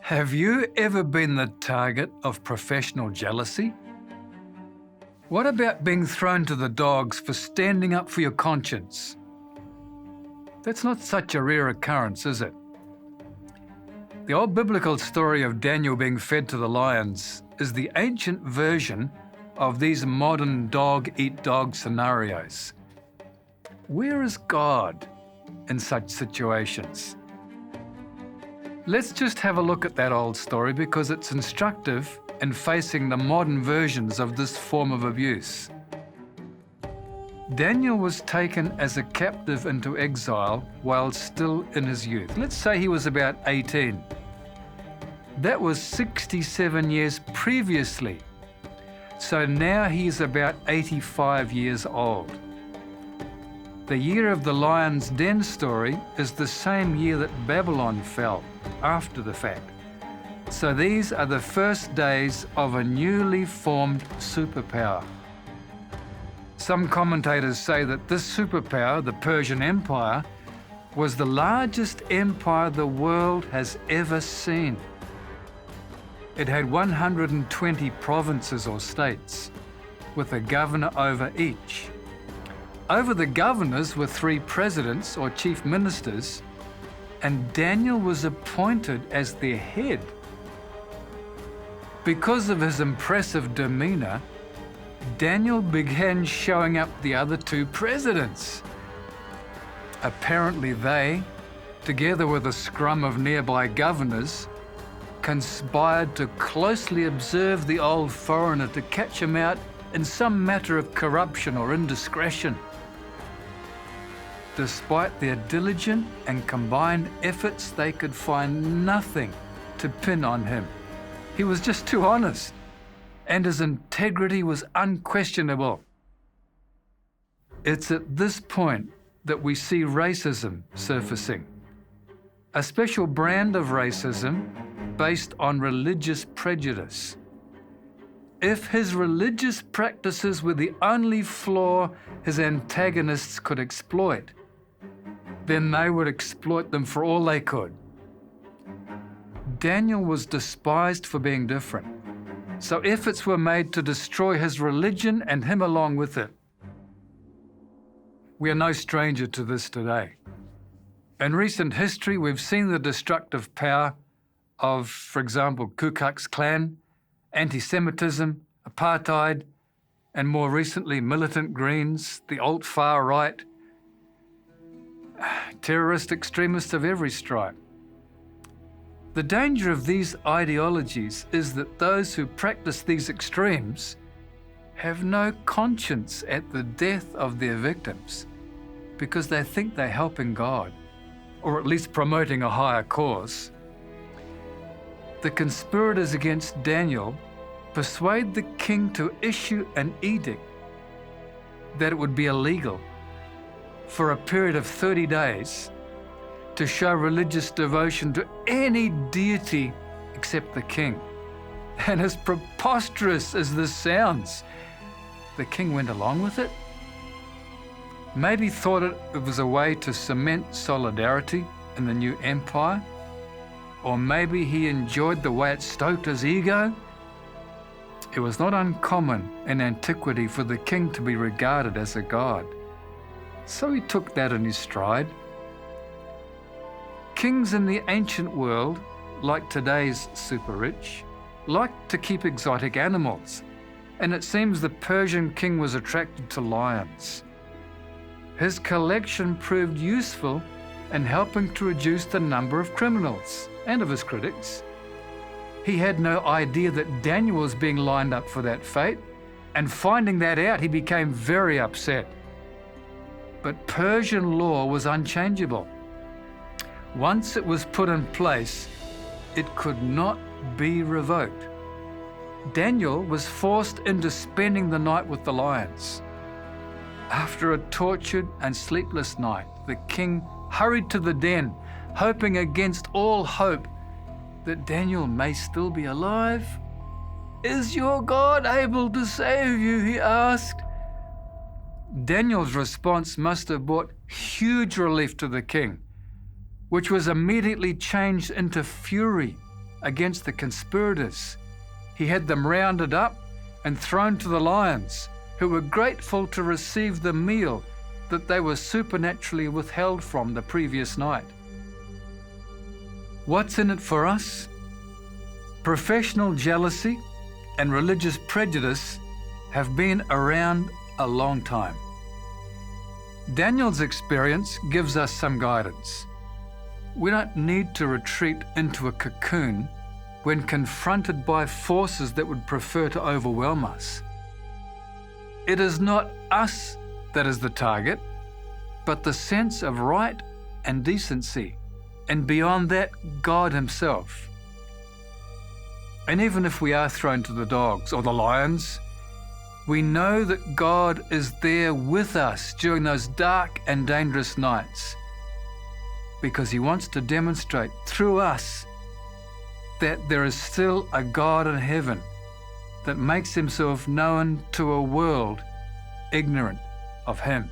Have you ever been the target of professional jealousy? What about being thrown to the dogs for standing up for your conscience? That's not such a rare occurrence, is it? The old biblical story of Daniel being fed to the lions is the ancient version of these modern dog-eat-dog scenarios. Where is God in such situations? Let's just have a look at that old story because it's instructive in facing the modern versions of this form of abuse. Daniel was taken as a captive into exile while still in his youth. Let's say he was about 18. That was 67 years previously. So now he's about 85 years old. The year of the lion's den story is the same year that Babylon fell, after the fact. So these are the first days of a newly formed superpower. Some commentators say that this superpower, the Persian Empire, was the largest empire the world has ever seen. It had 120 provinces or states, with a governor over each. Over the governors were 3 presidents or chief ministers, and Daniel was appointed as their head. Because of his impressive demeanor, Daniel began showing up the other 2 presidents. Apparently they, together with a scrum of nearby governors, conspired to closely observe the old foreigner to catch him out in some matter of corruption or indiscretion. Despite their diligent and combined efforts, they could find nothing to pin on him. He was just too honest, and his integrity was unquestionable. It's at this point that we see racism surfacing, a special brand of racism based on religious prejudice. If his religious practices were the only flaw his antagonists could exploit, then they would exploit them for all they could. Daniel was despised for being different, so efforts were made to destroy his religion and him along with it. We are no stranger to this today. In recent history, we've seen the destructive power of, for example, Ku Klux Klan, anti-Semitism, apartheid, and more recently, militant Greens, the alt-far right, terrorist extremists of every stripe. The danger of these ideologies is that those who practice these extremes have no conscience at the death of their victims because they think they're helping God, or at least promoting a higher cause. The conspirators against Daniel persuade the king to issue an edict that it would be illegal for a period of 30 days to show religious devotion to any deity except the king. And as preposterous as this sounds, the king went along with it. Maybe thought it was a way to cement solidarity in the new empire, or maybe he enjoyed the way it stoked his ego. It was not uncommon in antiquity for the king to be regarded as a god, so he took that in his stride. Kings in the ancient world, like today's super-rich, liked to keep exotic animals, and it seems the Persian king was attracted to lions. His collection proved useful in helping to reduce the number of criminals and of his critics. He had no idea that Daniel was being lined up for that fate, and finding that out, he became very upset. But Persian law was unchangeable. Once it was put in place, it could not be revoked. Daniel was forced into spending the night with the lions. After a tortured and sleepless night, the king hurried to the den, hoping against all hope that Daniel may still be alive. "Is your God able to save you?" he asked. Daniel's response must have brought huge relief to the king, which was immediately changed into fury against the conspirators. He had them rounded up and thrown to the lions, who were grateful to receive the meal that they were supernaturally withheld from the previous night. What's in it for us? Professional jealousy and religious prejudice have been around a long time. Daniel's experience gives us some guidance. We don't need to retreat into a cocoon when confronted by forces that would prefer to overwhelm us. It is not us that is the target, but the sense of right and decency, and beyond that, God Himself. And even if we are thrown to the dogs or the lions, we know that God is there with us during those dark and dangerous nights, because He wants to demonstrate through us that there is still a God in heaven that makes Himself known to a world ignorant of Him.